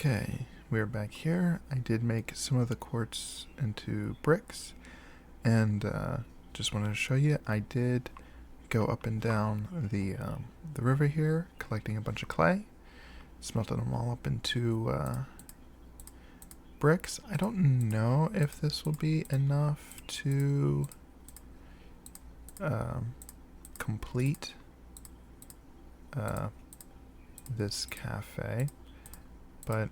Okay, we're back here. I did make some of the quartz into bricks, and just wanted to show you, I did go up and down the river here, collecting a bunch of clay, smelted them all up into bricks. I don't know if this will be enough to complete this cafe, but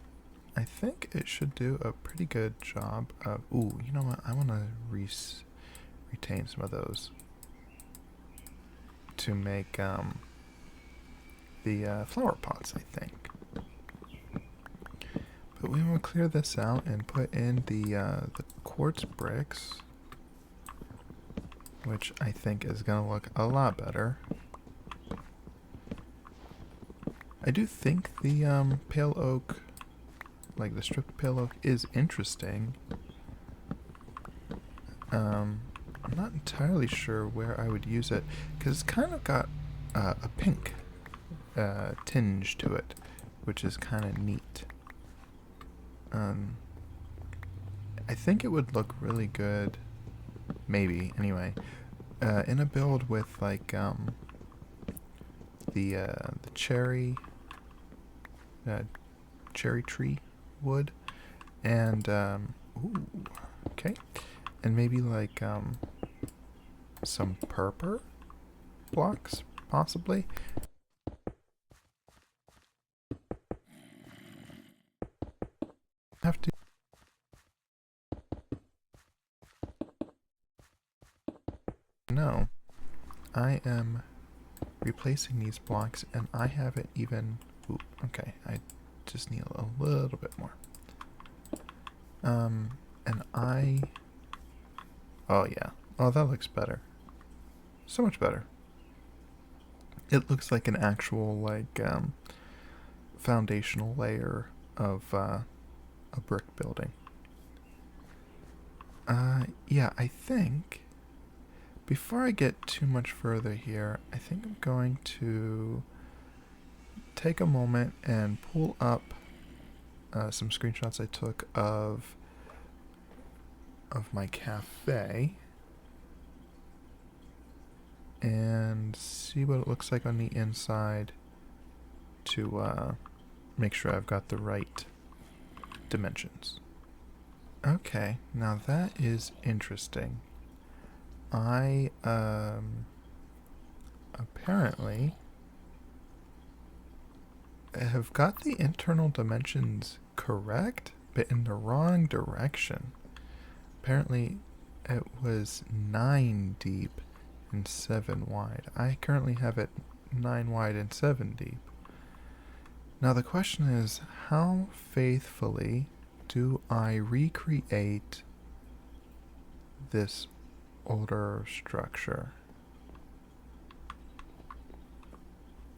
I think it should do a pretty good job of... Ooh, you know what? I want to retain some of those to make the flower pots, I think. But we will clear this out and put in the quartz bricks, which I think is going to look a lot better. I do think the pale oak, like the stripped pale oak, is interesting. I'm not entirely sure where I would use it, because it's kind of got a pink tinge to it, which is kind of neat. I think it would look really good, maybe, anyway, in a build with like the cherry tree wood, and ooh, okay, and maybe like some purple blocks, possibly. Have to no, I am replacing these blocks, and I haven't even... Ooh, okay, I just need a little bit more. And I... Oh, yeah. Oh, that looks better. So much better. It looks like an actual, like, foundational layer of a brick building. Yeah, I think... Before I get too much further here, I think I'm going to take a moment and pull up some screenshots I took of my cafe and see what it looks like on the inside to make sure I've got the right dimensions. Okay, now that is interesting. I apparently have got the internal dimensions correct, but in the wrong direction. Apparently it was 9 deep and 7 wide. I currently have it 9 wide and 7 deep. Now the question is, how faithfully do I recreate this older structure?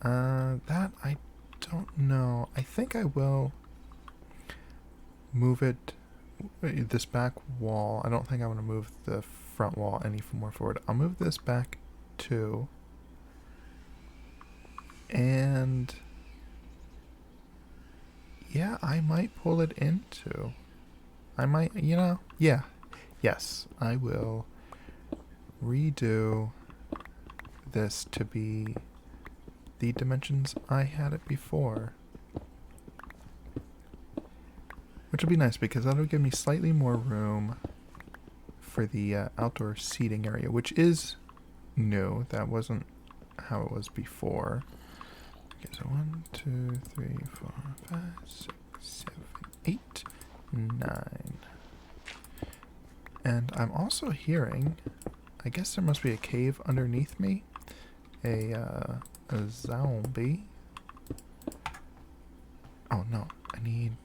That I don't know. I think I will move it, this back wall. I don't think I want to move the front wall any more forward. I'll move this back too. And yeah, I might pull it into. I might, you know, yeah. Yes, I will redo this to be the dimensions I had it before, which will be nice because that'll give me slightly more room for the outdoor seating area, which is new. That wasn't how it was before. Okay, so 1, 2, 3, 4, 5, 6, 7, 8, 9. And I'm also hearing, I guess there must be a cave underneath me. A zombie. Oh no, I need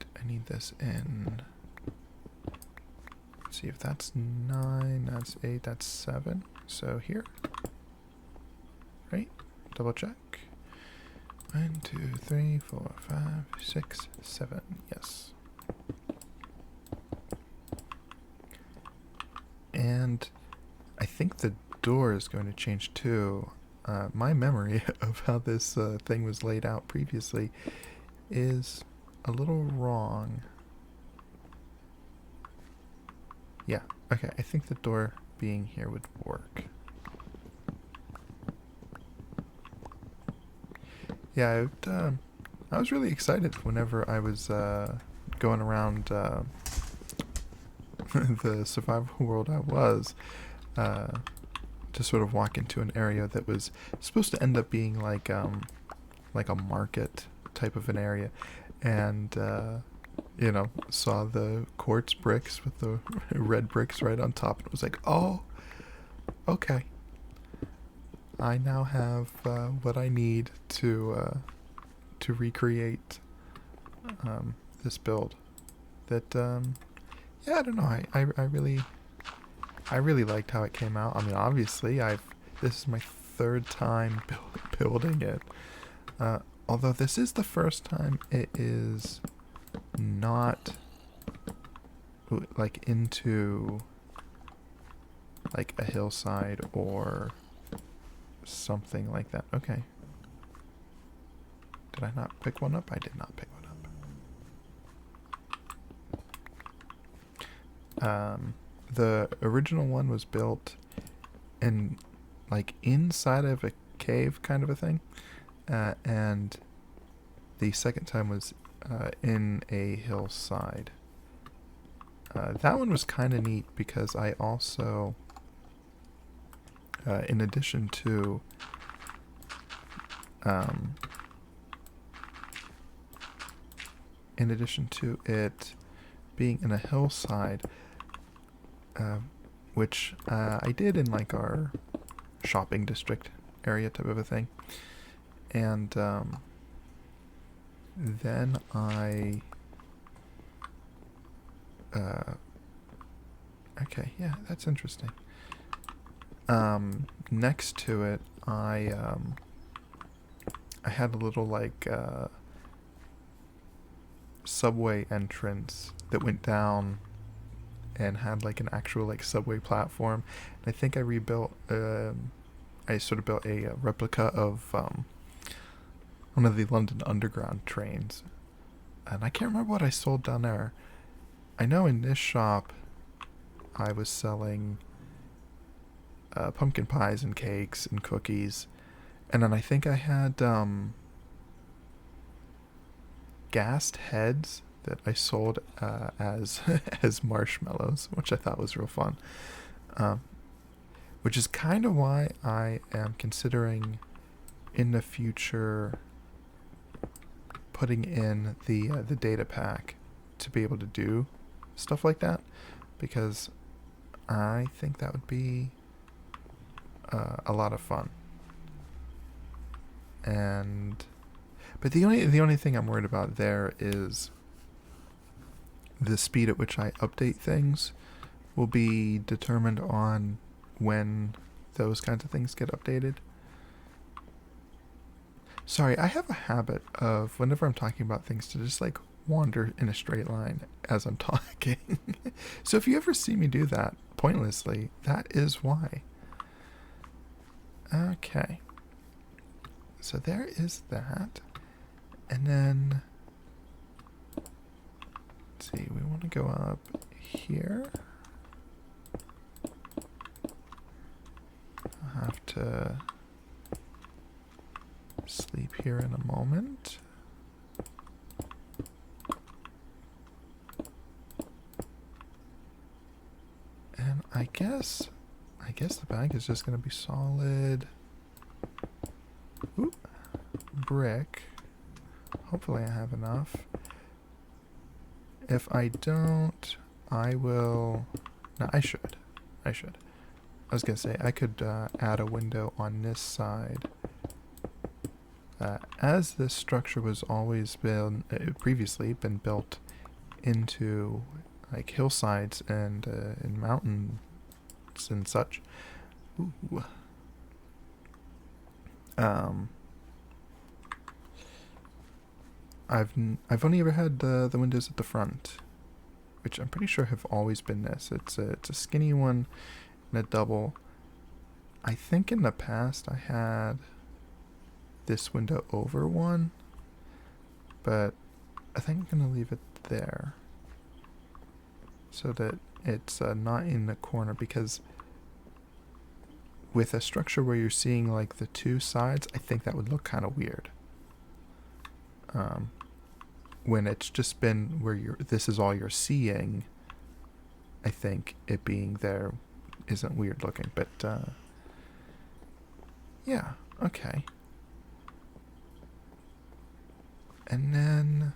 this in. Let's see if that's 9, that's 8, that's 7. So here. Right? Double check. 1, 2, 3, 4, 5, 6, 7. Yes. And I think the door is going to change too. My memory of how this thing was laid out previously is a little wrong. Yeah, okay, I think the door being here would work. Yeah, I was really excited whenever I was going around the survival world I was, to sort of walk into an area that was supposed to end up being like a market type of an area, and you know, saw the quartz bricks with the red bricks right on top, and it was like, oh, okay. I now have what I need to recreate this build. That yeah, I don't know. I really liked how it came out. I mean, obviously, this is my third time building it. Although this is the first time it is not like into like a hillside or something like that. Okay. Did I not pick one up? I did not pick one up. The original one was built in like inside of a cave kind of a thing. And the second time was in a hillside. That one was kind of neat because I also, in addition to it being in a hillside, which I did in like our shopping district area type of a thing, and then I okay, yeah, that's interesting. Next to it, I had a little like subway entrance that went down and had like an actual like subway platform. And I think I rebuilt I sort of built a replica of one of the London Underground trains, and I can't remember what I sold down there. I know in this shop I was selling pumpkin pies and cakes and cookies, and then I think I had gassed heads that I sold as as marshmallows, which I thought was real fun. Which is kind of why I am considering in the future putting in the data pack to be able to do stuff like that, because I think that would be a lot of fun. But the only thing I'm worried about there is the speed at which I update things will be determined on when those kinds of things get updated. Sorry, I have a habit of whenever I'm talking about things to just like wander in a straight line as I'm talking. So if you ever see me do that pointlessly, that is why. Okay. So there is that. And then, let's see, we want to go up here. I'll have to sleep here in a moment. And I guess the bag is just going to be solid brick. Hopefully I have enough. If I don't, I will... No, I should. I was going to say, I could add a window on this side. As this structure was always previously been built into like hillsides and in mountains and such. Ooh. I've only ever had the windows at the front, which I'm pretty sure have always been this. It's a skinny one and a double. I think in the past I had this window over one, but I think I'm going to leave it there so that it's not in the corner, because with a structure where you're seeing like the two sides, I think that would look kind of weird. When it's just been where this is all you're seeing, I think it being there isn't weird looking, but yeah, okay. And then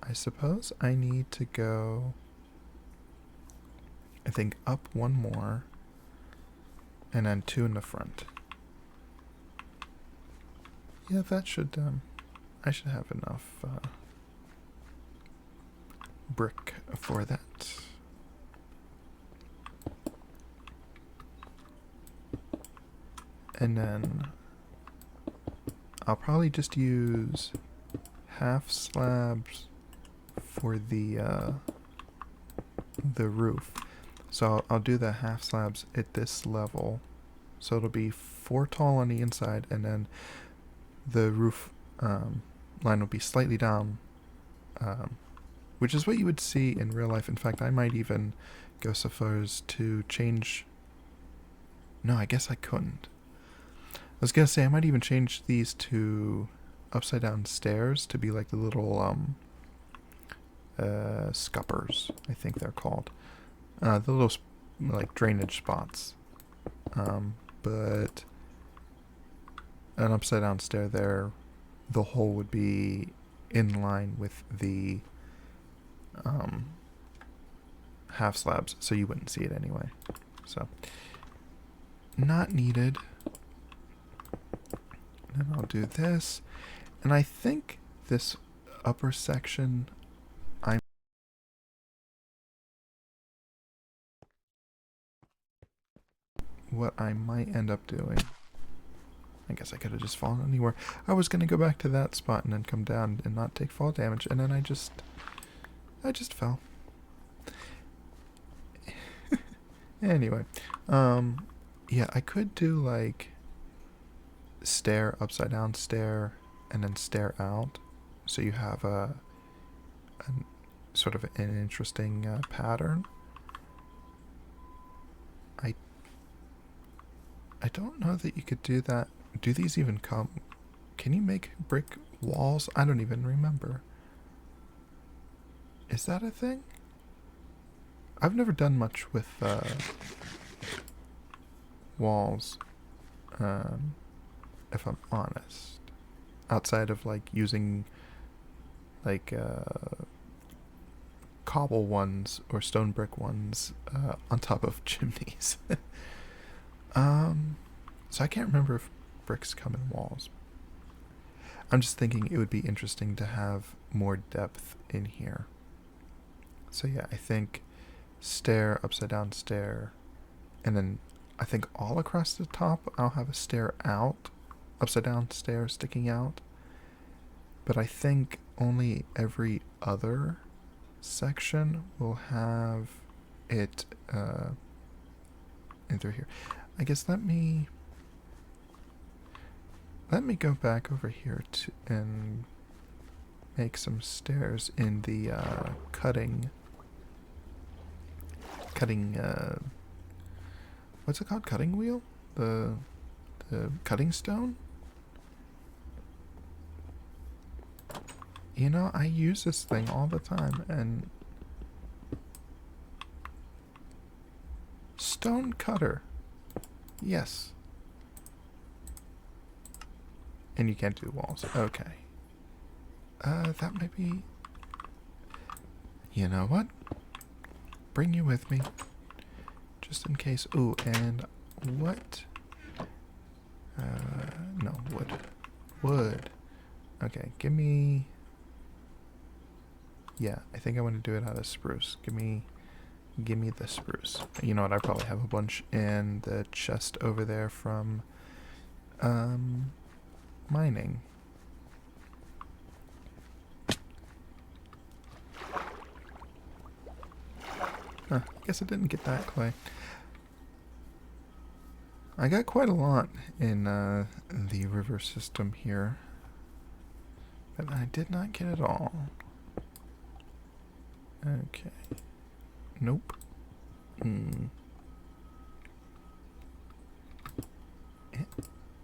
I suppose I need to go, I think, up one more and then two in the front. Yeah, that should, I should have enough brick for that. And then I'll probably just use half slabs for the roof. So I'll do the half slabs at this level. So it'll be 4 tall on the inside, and then the roof line will be slightly down, which is what you would see in real life. In fact, I might even go so far as to change. No, I guess I couldn't. I was gonna say I might even change these to upside down stairs to be like the little scuppers, I think they're called. The little like drainage spots. But an upside down stair there, the hole would be in line with the half slabs, so you wouldn't see it anyway. So not needed. And I'll do this, and I think this upper section what I might end up doing. I guess I could have just fallen anywhere. I was going to go back to that spot and then come down and not take fall damage, and then I just fell. Anyway, yeah, I could do like stair, upside down stair, and then stair out, so you have a sort of an interesting pattern. I don't know that you could do that. Do these even come? Can you make brick walls? I don't even remember. Is that a thing? I've never done much with walls, if I'm honest. Outside of like using like cobble ones or stone brick ones on top of chimneys. So I can't remember if bricks come in walls. I'm just thinking it would be interesting to have more depth in here. So yeah, I think stair, upside down stair, and then I think all across the top I'll have a stair out, upside down stair sticking out. But I think only every other section will have it in through here. I guess let me go back over here and make some stairs in the cutting what's it called? Cutting wheel? The cutting stone? You know, I use this thing all the time, and stone cutter. Yes. And you can't do walls. Okay. That might be... You know what? Bring you with me. Just in case. Ooh, and what? No, wood. Wood. Okay, give me... Yeah, I think I want to do it out of spruce. Give me the spruce. You know what? I probably have a bunch in the chest over there from mining. I guess I didn't get that clay. I got quite a lot in the river system here. But I did not get it all. Okay. Nope. Eh,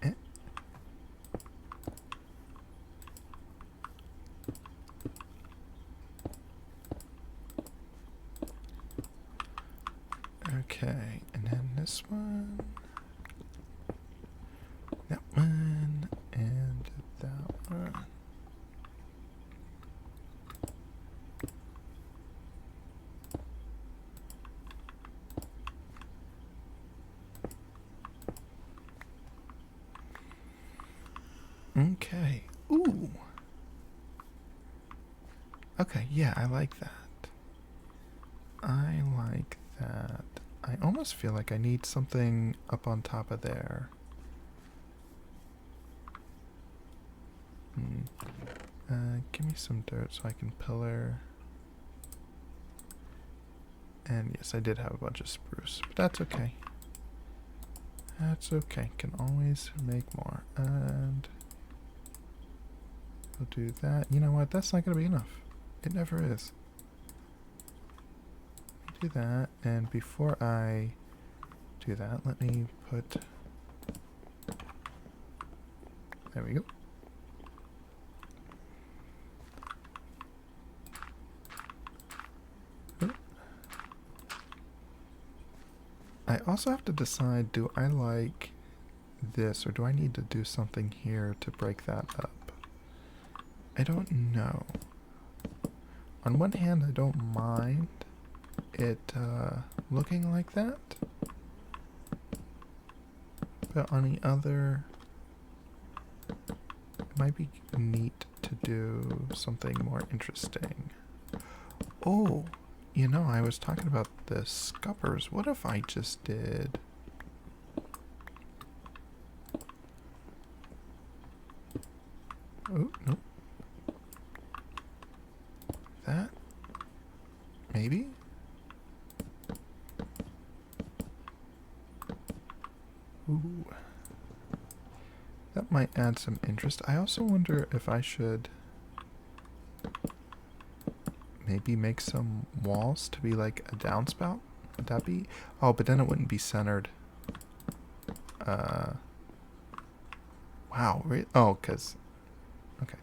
eh. Okay, and then this one, that one, and that one. Okay. Ooh. Okay, yeah, I like that. I like that. I almost feel like I need something up on top of there. Give me some dirt so I can pillar. And yes, I did have a bunch of spruce, but that's okay. That's okay. Can always make more. And we'll do that. You know what? That's not going to be enough. It never is. Do that. And before I do that, let me put... There we go. I also have to decide, do I like this or do I need to do something here to break that up? I don't know. On one hand, I don't mind it looking like that. But on the other, it might be neat to do something more interesting. Oh! You know, I was talking about the scuppers. What if I just did... Oh, nope. That? Maybe? Ooh. That might add some interest. I also wonder if I should... maybe make some walls to be like a downspout? Would that be? Oh, but then it wouldn't be centered. Wow. Oh, because... Okay.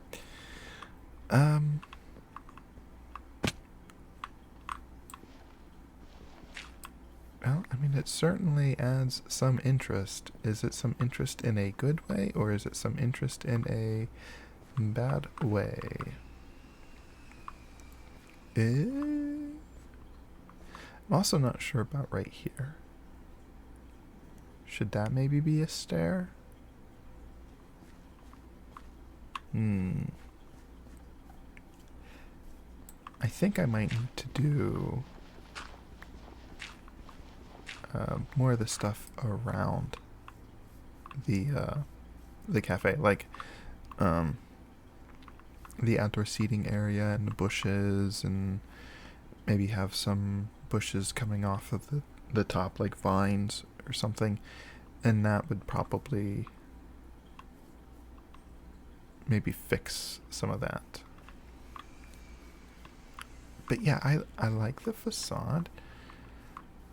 Well, I mean, it certainly adds some interest. Is it some interest in a good way, or is it some interest in a bad way? I'm also not sure about right here. Should that maybe be a stair? I think I might need to do more of the stuff around the cafe, like the outdoor seating area and the bushes, and maybe have some bushes coming off of the top, like vines or something, and that would probably maybe fix some of that. But yeah, I like the facade.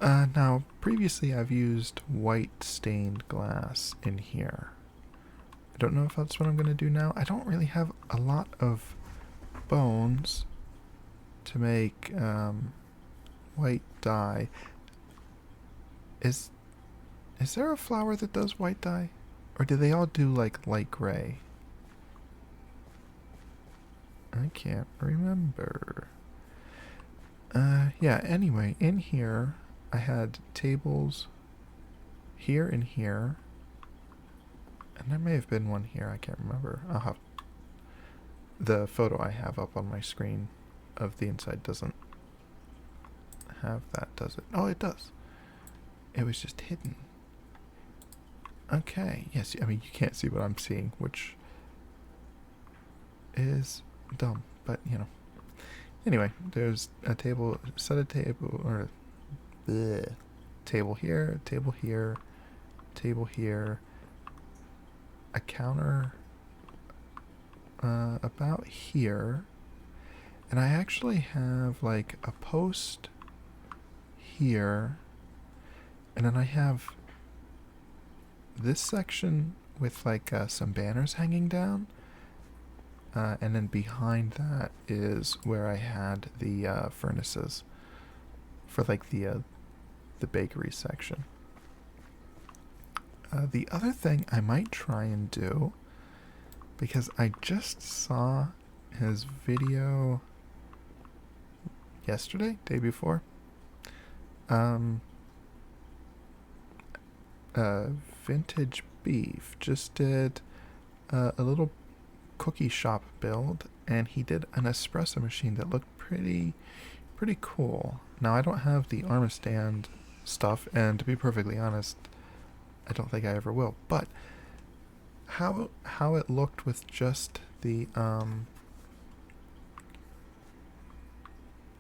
Now, previously I've used white stained glass in here. I don't know if that's what I'm going to do now. I don't really have a lot of bones to make white dye. Is there a flower that does white dye? Or do they all do like light gray? I can't remember. Yeah, anyway, in here I had tables here and here. And there may have been one here, I can't remember. I'll have the photo I have up on my screen of the inside doesn't have that, does it? Oh, it does. It was just hidden. Okay, yes, I mean, you can't see what I'm seeing, which is dumb, but you know. Anyway, there's a table, set a table, or bleh, table here, table here, table here, a counter about here. And I actually have like a post here. And then I have this section with like some banners hanging down. And then behind that is where I had the furnaces for like the bakery section. The other thing I might try and do, because I just saw his video yesterday, day before. Vintage Beef just did a little cookie shop build, and he did an espresso machine that looked pretty cool. Now I don't have the armor stand stuff, and to be perfectly honest, I don't think I ever will. But how it looked with just the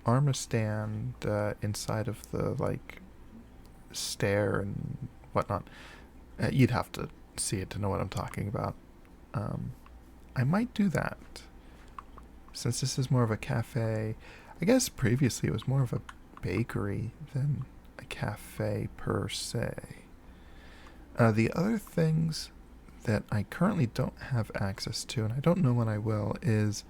armor stand inside of the like stair and whatnot, you'd have to see it to know what I'm talking about. I might do that, since this is more of a cafe. I guess previously it was more of a bakery than a cafe per se. The other things that I currently don't have access to, and I don't know when I will, is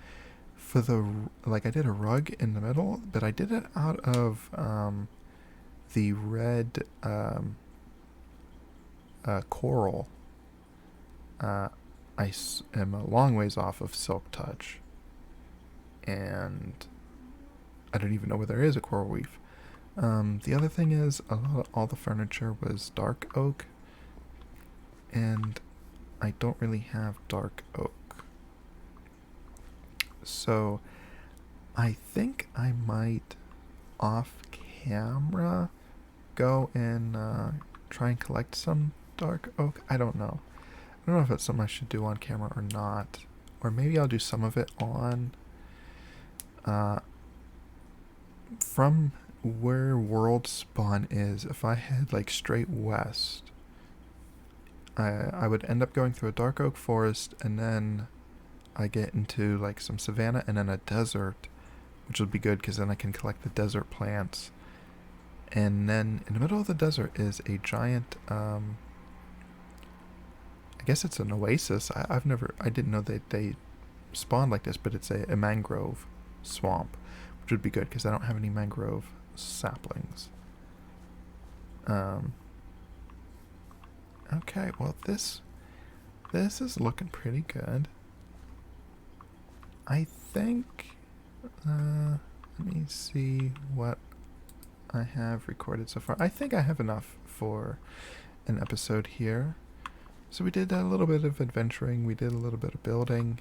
for the, like, I did a rug in the middle, but I did it out of the red coral. I am a long ways off of Silk Touch, and I don't even know where there is a coral reef. The other thing is, all the furniture was dark oak, and I don't really have dark oak. So I think I might, off camera, go and try and collect some dark oak. I don't know. I don't know if it's something I should do on camera or not. Or maybe I'll do some of it on. From where World Spawn is, if I head like straight west, I would end up going through a dark oak forest, and then I get into like some savanna and then a desert, which would be good because then I can collect the desert plants. And then in the middle of the desert is a giant, I guess it's an oasis. I didn't know that they spawned like this, but it's a mangrove swamp, which would be good because I don't have any mangrove saplings. Okay, well this is looking pretty good. I think, let me see what I have recorded so far. I think I have enough for an episode here. So we did a little bit of adventuring, we did a little bit of building.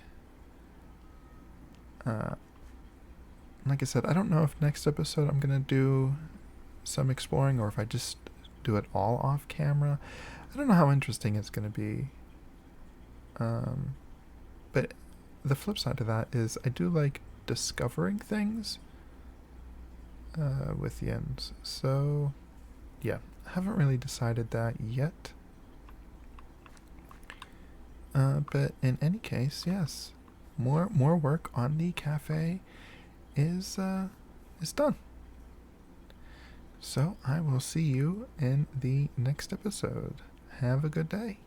Like I said, I don't know if next episode I'm going to do some exploring or if I just do it all off camera. I don't know how interesting it's going to be. But the flip side of that is I do like discovering things with Yins. So, yeah, I haven't really decided that yet. But in any case, yes, more work on the cafe is done. So I will see you in the next episode. Have a good day.